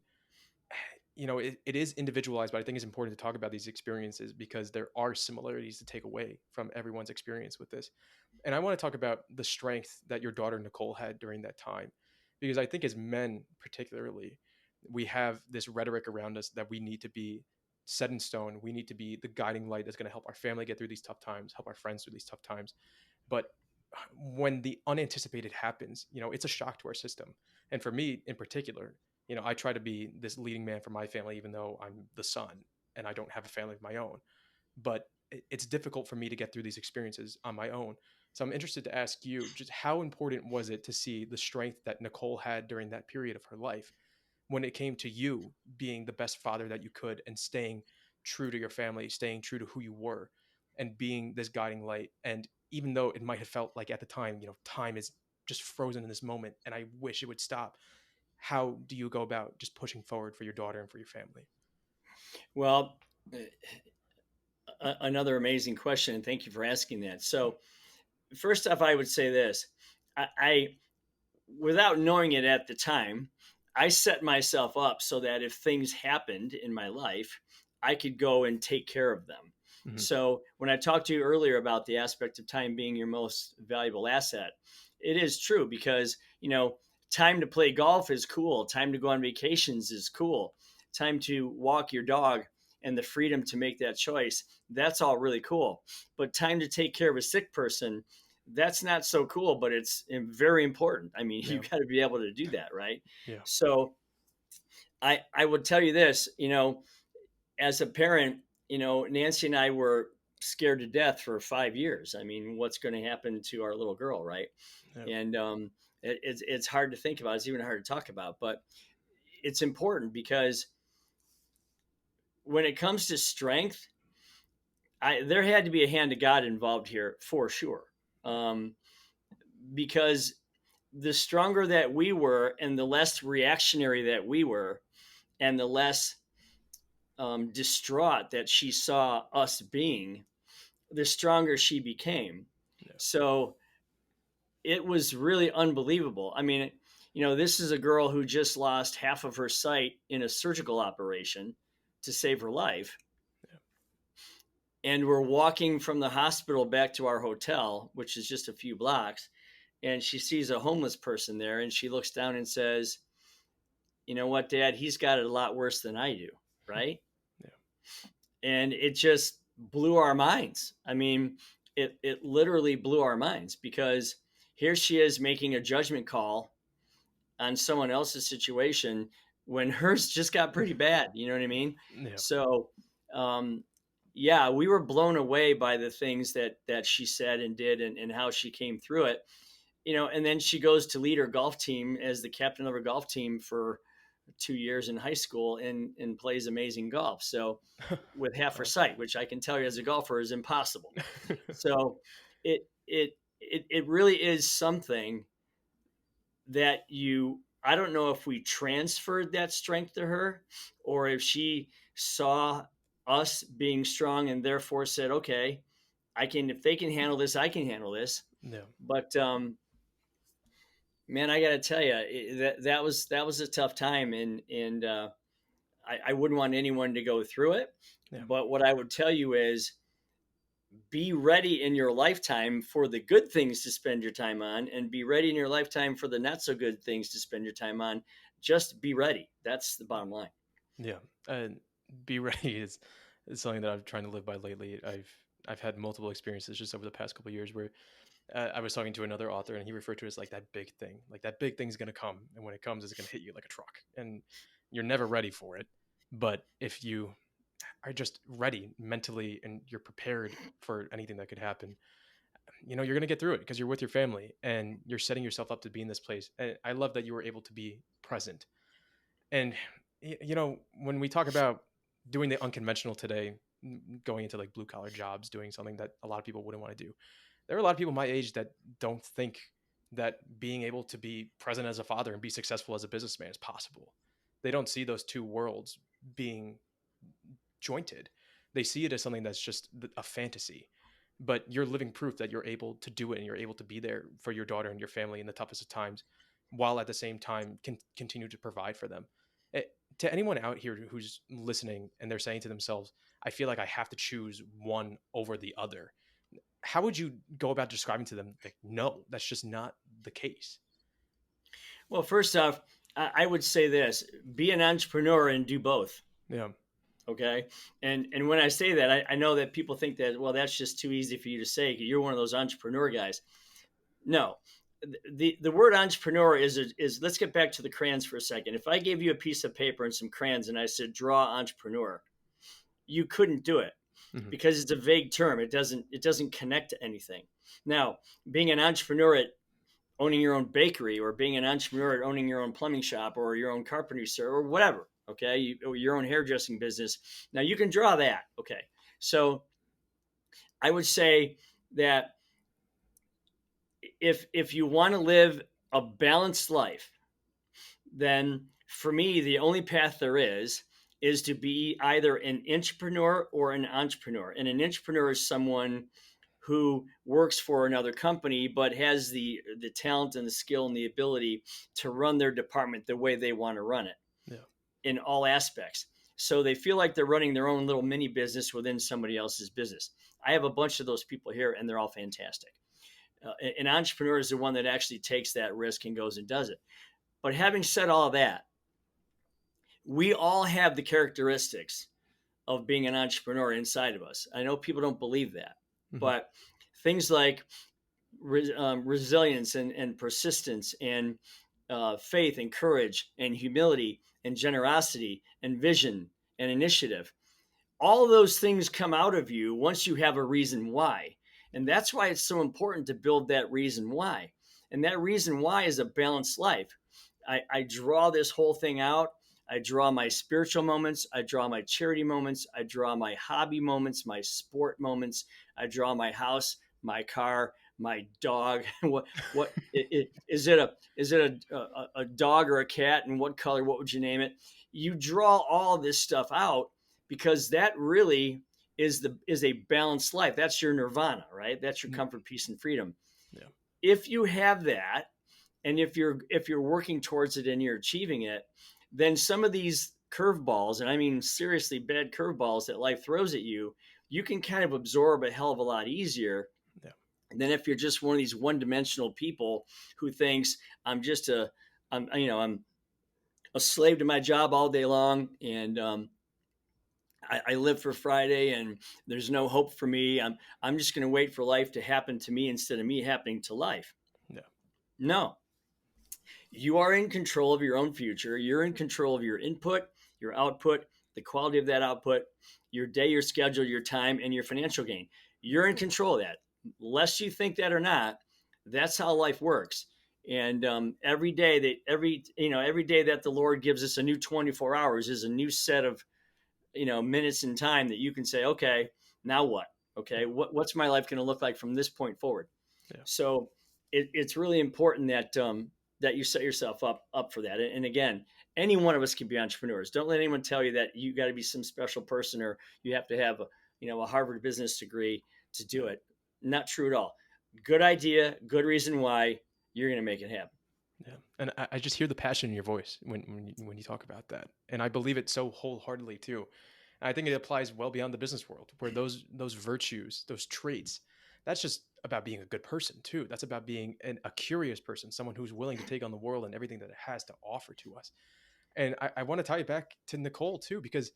it is individualized, but I think it's important to talk about these experiences because there are similarities to take away from everyone's experience with this. And I want to talk about the strength that your daughter Nicole had during that time, because I think as men, particularly, we have this rhetoric around us that we need to be set in stone. We need to be the guiding light that's going to help our family get through these tough times, help our friends through these tough times. But when the unanticipated happens, it's a shock to our system. And for me in particular, I try to be this leading man for my family, even though I'm the son and I don't have a family of my own. But it's difficult for me to get through these experiences on my own. So I'm interested to ask you, just how important was it to see the strength that Nicole had during that period of her life when it came to you being the best father that you could and staying true to your family, staying true to who you were, and being this guiding light? And even though it might have felt like at the time, time is just frozen in this moment and I wish it would stop, how do you go about just pushing forward for your daughter and for your family? Well, another amazing question, and thank you for asking that. So, first off, I would say this: I without knowing it at the time, I set myself up so that if things happened in my life, I could go and take care of them. Hmm. So when I talked to you earlier about the aspect of time being your most valuable asset, it is true because, time to play golf is cool. Time to go on vacations is cool. Time to walk your dog and the freedom to make that choice, that's all really cool. But time to take care of a sick person, that's not so cool, but it's very important. I mean, you Yeah. got to be able to do that, right? Yeah. So I would tell you this, as a parent, Nancy and I were scared to death for 5 years. I mean, what's going to happen to our little girl, right? Yeah. And it's hard to think about. It's even hard to talk about, but it's important because when it comes to strength, there had to be a hand of God involved here for sure. Um, because the stronger that we were and the less reactionary that we were and the less distraught that she saw us being, the stronger she became. Yeah. So it was really unbelievable. I mean, this is a girl who just lost half of her sight in a surgical operation to save her life. Yeah. And we're walking from the hospital back to our hotel, which is just a few blocks. And she sees a homeless person there and she looks down and says, "You know what, Dad? He's got it a lot worse than I do." Right. Yeah. And it just blew our minds. I mean, it literally blew our minds because here she is making a judgment call on someone else's situation when hers just got pretty bad. You know what I mean? Yeah. So, um, yeah, we were blown away by the things that she said and did and how she came through it. And then she goes to lead her golf team as the captain of her golf team for 2 years in high school and plays amazing golf. So with half her Wow. sight, which I can tell you as a golfer is impossible. So it really is something that I don't know if we transferred that strength to her or if she saw us being strong and therefore said, okay, if they can handle this, I can handle this. Yeah. But man, I got to tell you, that was a tough time, and I wouldn't want anyone to go through it. Yeah. But what I would tell you is, be ready in your lifetime for the good things to spend your time on, and be ready in your lifetime for the not so good things to spend your time on. Just be ready. That's the bottom line. Yeah. And be ready is something that I'm trying to live by lately. I've had multiple experiences just over the past couple of years where I was talking to another author and he referred to it as like that big thing. Like that big thing's going to come, and when it comes it's going to hit you like a truck and you're never ready for it. But if you are just ready mentally and you're prepared for anything that could happen, you're going to get through it because you're with your family and you're setting yourself up to be in this place. And I love that you were able to be present. And when we talk about doing the unconventional today, going into like blue collar jobs, doing something that a lot of people wouldn't want to do, there are a lot of people my age that don't think that being able to be present as a father and be successful as a businessman is possible. They don't see those two worlds being jointed. They see it as something that's just a fantasy. But you're living proof that you're able to do it and you're able to be there for your daughter and your family in the toughest of times, while at the same time continue to provide for them. To anyone out here who's listening and they're saying to themselves, I feel like I have to choose one over the other, how would you go about describing to them, like, no, that's just not the case? Well, first off, I would say this: be an entrepreneur and do both. Yeah. Okay. And when I say that, I know that people think that, well, that's just too easy for you to say. You're one of those entrepreneur guys. No, the word entrepreneur is let's get back to the crayons for a second. If I gave you a piece of paper and some crayons and I said draw entrepreneur, you couldn't do it Hmm. because it's a vague term. It doesn't connect to anything. Now, being an entrepreneur at owning your own bakery, or being an entrepreneur at owning your own plumbing shop, or your own carpentry store, or whatever, okay, or your own hairdressing business, now you can draw that. Okay, so I would say that if you want to live a balanced life, then for me the only path there is to be either an entrepreneur or an entrepreneur. And an entrepreneur is someone who works for another company but has the talent and the skill and the ability to run their department the way they want to run it Yeah. in all aspects. So they feel like they're running their own little mini business within somebody else's business. I have a bunch of those people here, and they're all fantastic. An entrepreneur is the one that actually takes that risk and goes and does it. But having said all that, we all have the characteristics of being an entrepreneur inside of us. I know people don't believe that, Hmm. but things like resilience and persistence and faith and courage and humility and generosity and vision and initiative, all of those things come out of you once you have a reason why. And that's why it's so important to build that reason why. And that reason why is a balanced life. I draw this whole thing out. I draw my spiritual moments. I draw my charity moments. I draw my hobby moments, my sport moments. I draw my house, my car, my dog. What is it a dog or a cat, and what color? What would you name it? You draw all this stuff out because that really is a balanced life. That's your nirvana, right? That's your comfort, peace, and freedom. Yeah. If you have that, and if you're working towards it and you're achieving it, then some of these curveballs, and I mean seriously bad curveballs that life throws at you, you can kind of absorb a hell of a lot easier Yeah. than if you're just one of these one-dimensional people who thinks I'm just a I'm a slave to my job all day long, and I live for Friday, and there's no hope for me. I'm just going to wait for life to happen to me instead of me happening to life. Yeah. No, you are in control of your own future. You're in control of your input, your output, the quality of that output, your day, your schedule, your time, and your financial gain. You're in control of that. Lest you think that or not, that's how life works. And every day that the Lord gives us a new 24 hours is a new set of minutes in time that you can say, okay, now what? Okay, what's my life going to look like from this point forward? Yeah. So it's really important that you set yourself up for that. And again, any one of us can be entrepreneurs. Don't let anyone tell you that you got to be some special person, or you have to have a Harvard business degree to do it. Not true at all. Good idea, good reason why you're going to make it happen. Yeah. And I just hear the passion in your voice when you talk about that. And I believe it so wholeheartedly too. And I think it applies well beyond the business world, where those virtues, those traits, that's just about being a good person too. That's about being a curious person, someone who's willing to take on the world and everything that it has to offer to us. And I want to tie it back to Nicole too, because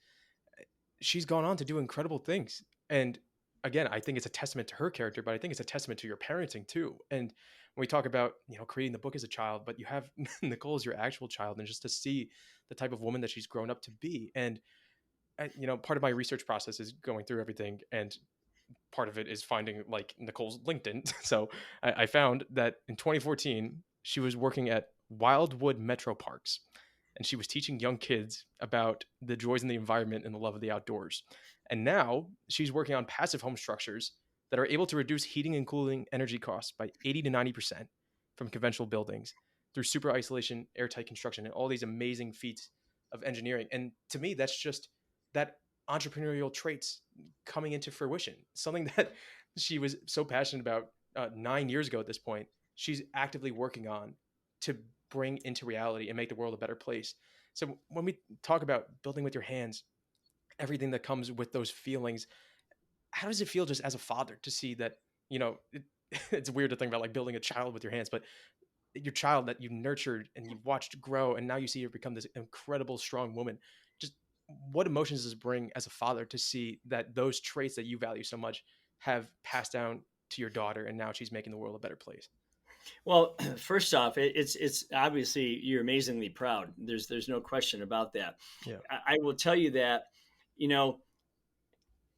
she's gone on to do incredible things. And again, I think it's a testament to her character, but I think it's a testament to your parenting too. And when we talk about, creating the book as a child, but you have Nicole as your actual child, and just to see the type of woman that she's grown up to be. And, part of my research process is going through everything. And part of it is finding like Nicole's LinkedIn. So I found that in 2014, she was working at Wildwood Metro Parks, and she was teaching young kids about the joys in the environment and the love of the outdoors. And now she's working on passive home structures that are able to reduce heating and cooling energy costs by 80 to 90% from conventional buildings through super isolation, airtight construction, and all these amazing feats of engineering. And to me, that's just that entrepreneurial traits coming into fruition. Something that she was so passionate about 9 years ago at this point, she's actively working on to bring into reality and make the world a better place. So when we talk about building with your hands, everything that comes with those feelings, how does it feel just as a father to see that, it's weird to think about like building a child with your hands, but your child that you nurtured and you watched grow, and now you see her become this incredible, strong woman. Just what emotions does it bring as a father to see that those traits that you value so much have passed down to your daughter, and now she's making the world a better place? Well, first off, it's obviously you're amazingly proud. There's no question about that. Yeah. I will tell you that, you know,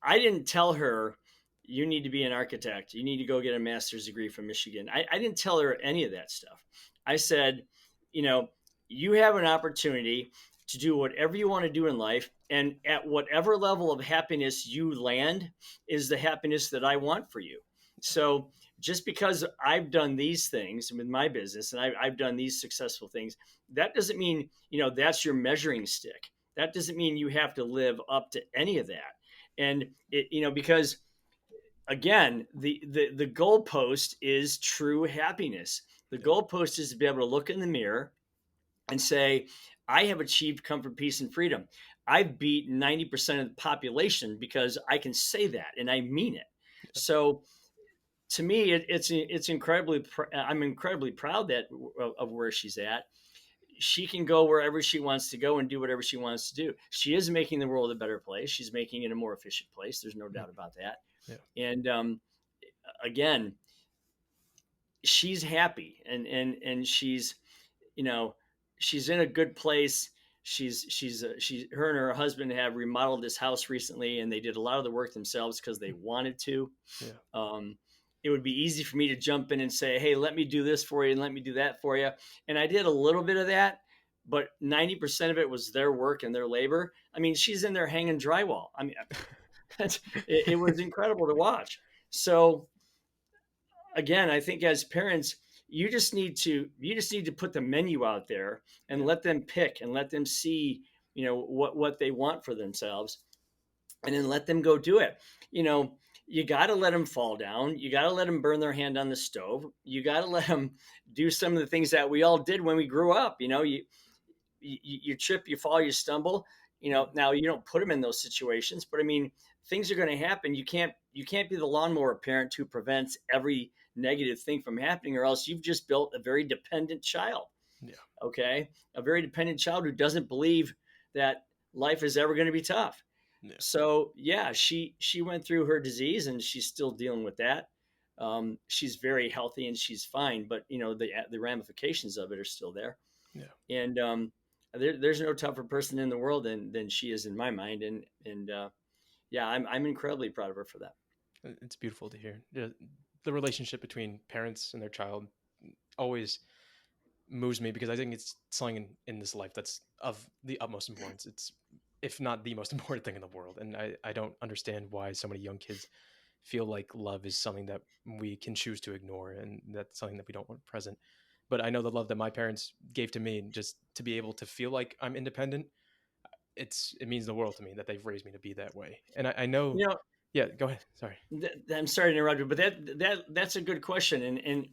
I didn't tell her you need to be an architect. You need to go get a master's degree from Michigan. I didn't tell her any of that stuff. I said, you know, you have an opportunity to do whatever you want to do in life. And at whatever level of happiness you land is the happiness that I want for you. So just because I've done these things with my business and I've done these successful things, that doesn't mean, that's your measuring stick. That doesn't mean you have to live up to any of that. And because again, the goalpost is true happiness. The Yeah. goalpost is to be able to look in the mirror and say, I have achieved comfort, peace, and freedom. I've beat 90% of the population because I can say that and I mean it. Yeah. So to me, it's incredibly. I'm incredibly proud that of where she's at. She can go wherever she wants to go and do whatever she wants to do. She is making the world a better place. She's making it a more efficient place. There's no Mm. doubt about that. Yeah. And again, she's happy and she's you know she's in a good place. Her and her husband have remodeled this house recently, and they did a lot of the work themselves because they wanted to. Yeah. It would be easy for me to jump in and say, hey, let me do this for you and let me do that for you. And I did a little bit of that, but 90% of it was their work and their labor. I mean, she's in there hanging drywall. I mean, it was incredible to watch. So again, I think as parents, you just need to put the menu out there and Yeah. let them pick and let them see, what they want for themselves, and then let them go do it. You know, you got to let them fall down. You got to let them burn their hand on the stove. You got to let them do some of the things that we all did when we grew up. You trip, you fall, you stumble. Now you don't put them in those situations, but I mean, things are going to happen. You can't be the lawnmower parent who prevents every negative thing from happening, or else you've just built a very dependent child. Yeah. Okay, a very dependent child who doesn't believe that life is ever going to be tough. Yeah. So yeah, she went through her disease and she's still dealing with that. She's very healthy and she's fine, but the ramifications of it are still there. Yeah. And there's no tougher person in the world than she is in my mind. And yeah, I'm incredibly proud of her for that. It's beautiful to hear. The relationship between parents and their child always moves me, because I think it's something in this life that's of the utmost importance. It's, if not the most important thing in the world. And I don't understand why so many young kids feel like love is something that we can choose to ignore, and that's something that we don't want present. But I know the love that my parents gave to me, and just to be able to feel like I'm independent, it means the world to me that they've raised me to be that way. And I know, You know, yeah, go ahead. Sorry. I'm sorry to interrupt you, but that's a good question. And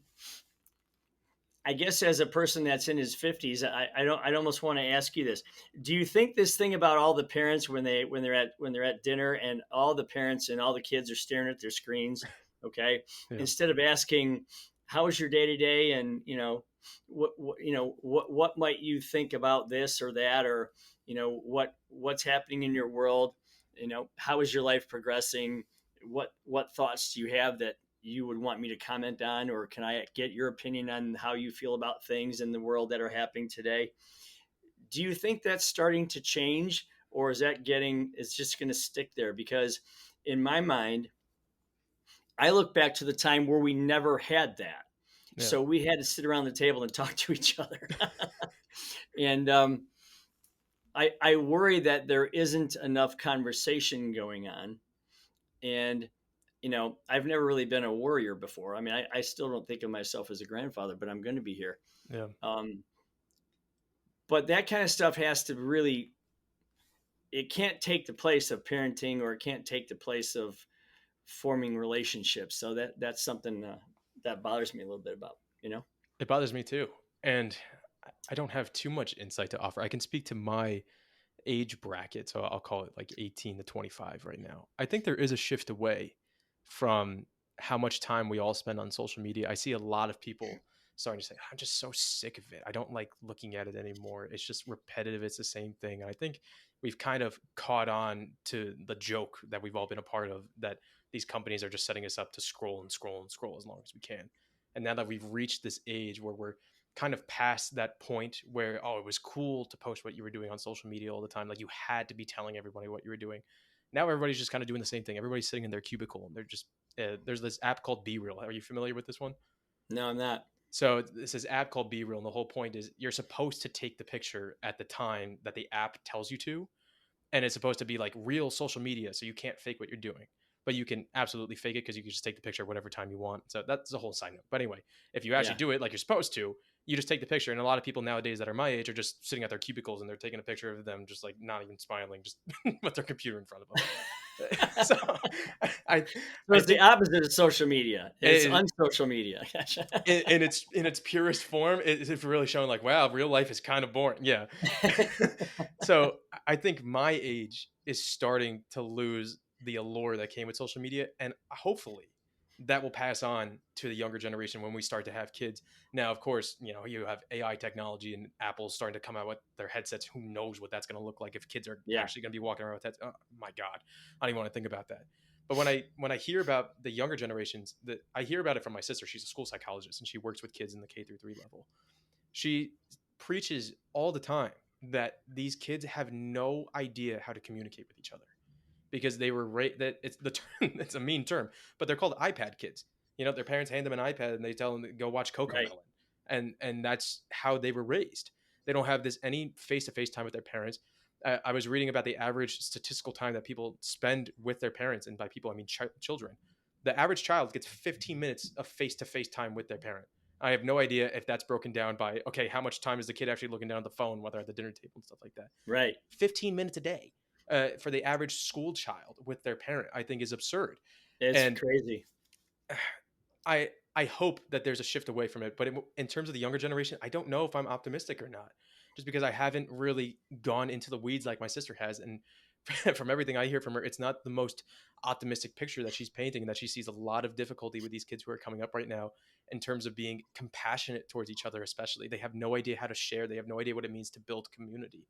I guess as a person that's in his 50s, I'd almost want to ask you this. Do you think this thing about all the parents when they're at dinner and all the parents and all the kids are staring at their screens, okay? Yeah. Instead of asking, how was your day to day, and what might you think about this or that, or what's happening in your world, how is your life progressing? What thoughts do you have that you would want me to comment on, or can I get your opinion on how you feel about things in the world that are happening today? Do you think that's starting to change, or is just going to stick there? Because in my mind, I look back to the time where we never had that. Yeah. So we had to sit around the table and talk to each other. And I worry that there isn't enough conversation going on. And I've never really been a warrior before. I mean, I still don't think of myself as a grandfather, but I'm going to be here. Yeah. Um, but that kind of stuff it can't take the place of parenting, or it can't take the place of forming relationships. So that's something that bothers me a little bit about. It bothers me too. And I don't have too much insight to offer. I can speak to my age bracket, so I'll call it like 18 to 25 right now. I think there is a shift away from how much time we all spend on social media. I see a lot of people starting to say, I'm just so sick of it. I don't like looking at it anymore. It's just repetitive. It's the same thing. And I think we've kind of caught on to the joke that we've all been a part of, that these companies are just setting us up to scroll and scroll and scroll as long as we can. And now that we've reached this age where we're kind of past that point where, oh, it was cool to post what you were doing on social media all the time, like you had to be telling everybody what you were doing. Now everybody's just kind of doing the same thing. Everybody's sitting in their cubicle and they're just there's this app called Be Real. Are you familiar with this one? No, I'm not. So this is app called Be Real, and the whole point is you're supposed to take the picture at the time that the app tells you to, and it's supposed to be like real social media, so you can't fake what you're doing, but you can absolutely fake it because you can just take the picture whatever time you want. So that's a whole side note. But anyway, if you actually Yeah. do it like you're supposed to, you just take the picture. And a lot of people nowadays that are my age are just sitting at their cubicles and they're taking a picture of them, just like not even smiling, just with their computer in front of them. So I So I it's the think opposite of social media. It's it, unsocial media. in its purest form, it's really showing like, wow, real life is kind of boring. Yeah. So I think my age is starting to lose the allure that came with social media, and hopefully that will pass on to the younger generation when we start to have kids. Now, of course, you have AI technology and Apple's starting to come out with their headsets. Who knows what that's going to look like if kids are Yeah. actually going to be walking around with headsets? Oh my God, I don't even want to think about that. But when I hear about the younger generations, that I hear about it from my sister. She's a school psychologist and she works with kids in the K-3 level. She preaches all the time that these kids have no idea how to communicate with each other because they were that it's the term, it's a mean term, but they're called iPad kids. Their parents hand them an iPad and they tell them to go watch Coco Right. Melon, and that's how they were raised. They don't have this any face-to-face time with their parents. I was reading about the average statistical time that people spend with their parents, and by people I mean children. The average child gets 15 minutes of face-to-face time with their parent. I have no idea if that's broken down by, okay, how much time is the kid actually looking down at the phone, whether at the dinner table and stuff like that. Right. 15 minutes a day for the average school child with their parent, I think is absurd. It's And crazy. I hope that there's a shift away from it. But in terms of the younger generation, I don't know if I'm optimistic or not, just because I haven't really gone into the weeds like my sister has. And from everything I hear from her, it's not the most optimistic picture that she's painting, and that she sees a lot of difficulty with these kids who are coming up right now in terms of being compassionate towards each other. Especially, they have no idea how to share. They have no idea what it means to build community,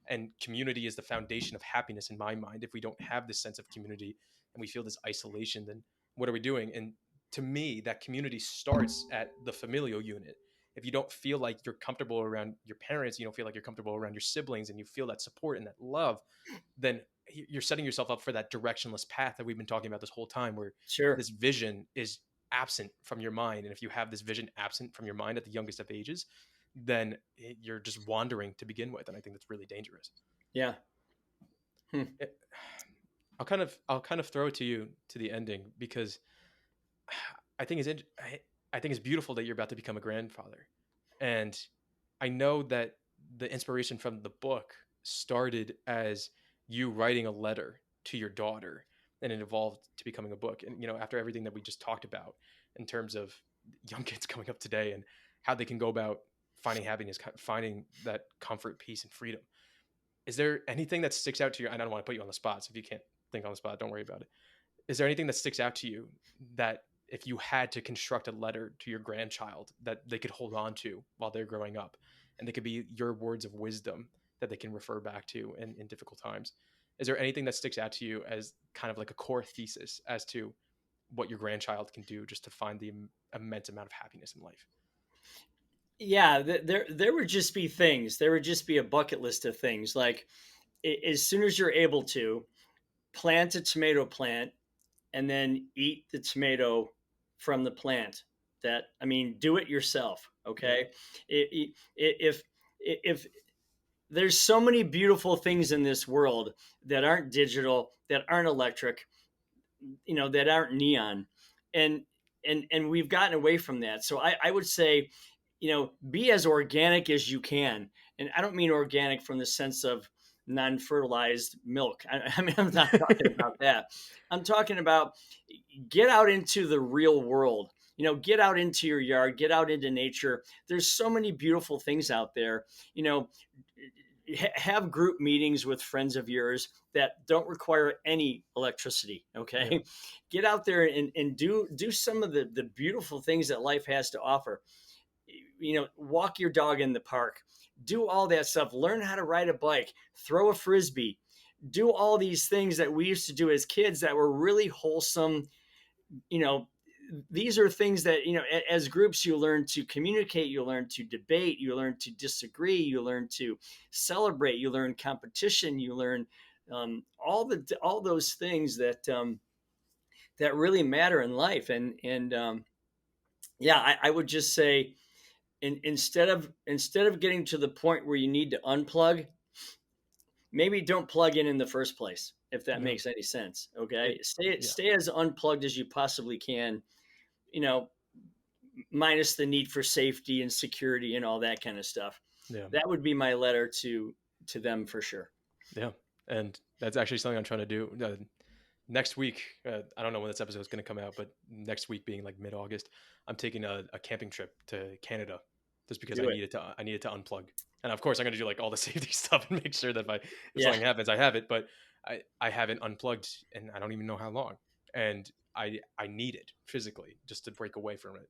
and community is the foundation of happiness in my mind. If we don't have this sense of community and we feel this isolation, then what are we doing? And to me, that community starts at the familial unit. If you don't feel like you're comfortable around your parents, you don't feel like you're comfortable around your siblings, and you feel that support and that love, then you're setting yourself up for that directionless path that we've been talking about this whole time, where Sure. this vision is absent from your mind. And if you have this vision absent from your mind at the youngest of ages, then you're just wandering to begin with. And I think that's really dangerous. Yeah. Hmm. It- I'll kind of throw it to you to the ending, because I think I think it's beautiful that you're about to become a grandfather, and I know that the inspiration from the book started as you writing a letter to your daughter, and it evolved to becoming a book. And after everything that we just talked about in terms of young kids coming up today and how they can go about finding happiness, finding that comfort, peace, and freedom, is there anything that sticks out to you? I don't want to put you on the spot, so if you can't think on the spot, don't worry about it. Is there anything that sticks out to you that if you had to construct a letter to your grandchild that they could hold on to while they're growing up, and they could be your words of wisdom that they can refer back to in difficult times? Is there anything that sticks out to you as kind of like a core thesis as to what your grandchild can do just to find the immense amount of happiness in life? Yeah. There would just be things. There would just be a bucket list of things. Like as soon as you're able to plant a tomato plant and then eat the tomato from the plant. Do it yourself. Yeah. Okay. If there's so many beautiful things in this world that aren't digital, that aren't electric, that aren't neon, and and we've gotten away from that. So I would say, be as organic as you can, and I don't mean organic from the sense of non-fertilized milk. I'm not talking about that. I'm talking about get out into the real world. Get out into your yard, get out into nature. There's so many beautiful things out there. Have group meetings with friends of yours that don't require any electricity. Yeah. Okay. Get out there and do some of the beautiful things that life has to offer. walk your dog in the park, do all that stuff, learn how to ride a bike, throw a frisbee, do all these things that we used to do as kids that were really wholesome. you know these are things that, as groups, you learn to communicate, you learn to debate, you learn to disagree, you learn to celebrate, you learn competition, you learn all those things that really matter in life. And yeah, I would just say, instead of getting to the point where you need to unplug, maybe don't plug in the first place, if that Yeah. makes any sense. It, Okay, stay yeah. stay as unplugged as you possibly can, you know minus the need for safety and security and all that kind of stuff. Yeah. That would be my letter to them for sure. Yeah. And that's actually something I'm trying to do. Next week, I don't know when this episode is going to come out, but next week being like mid-August, I'm taking a camping trip to Canada just because Do it. I needed to unplug. And of course, I'm going to do like all the safety stuff and make sure that if Yeah, something happens, I have it. But I haven't unplugged, and I don't even know how long. And I need it physically just to break away from it.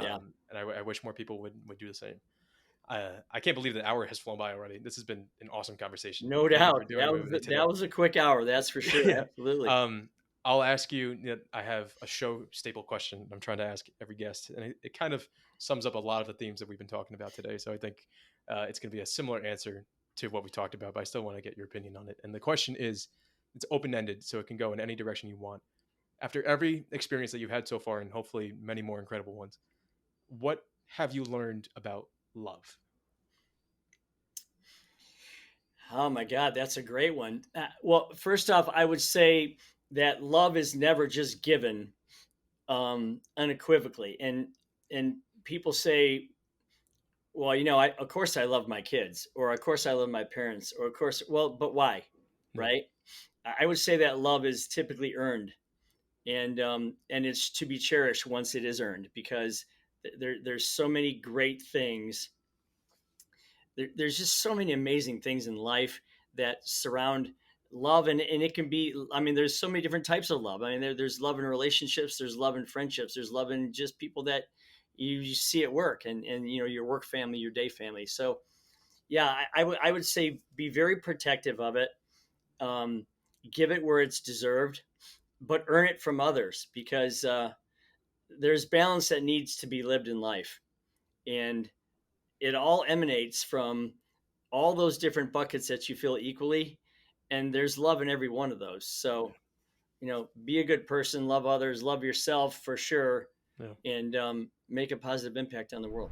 yeah. And I wish more people would do the same. I can't believe the hour has flown by already. This has been an awesome conversation. No Thank you for doubt. doing That it was with me that today. was a quick hour. That's for sure. Yeah. Absolutely. I'll ask you. I have a show staple question I'm trying to ask every guest, and it kind of sums up a lot of the themes that we've been talking about today. So I think it's going to be a similar answer to what we talked about, but I still want to get your opinion on it. And the question is, it's open ended, so it can go in any direction you want. After every experience that you've had so far, and hopefully many more incredible ones, what have you learned about love? Oh my God, that's a great one. Well, first off, I would say that love is never just given unequivocally. And people say, well, of course I love my kids, or of course I love my parents, or of course, well, but why, Yeah. right? I would say that love is typically earned, and it's to be cherished once it is earned, because there's so many great things. There's just so many amazing things in life that surround love, and it can be, I mean, there's so many different types of love. I mean, there's love in relationships, there's love in friendships, there's love in just people that you see at work, and your work family, your day family. So yeah, I would say be very protective of it. um, Give it where it's deserved, but earn it from others, because there's balance that needs to be lived in life, and it all emanates from all those different buckets that you feel equally, and there's love in every one of those. So be a good person, love others, love yourself for sure, Yeah. and make a positive impact on the world.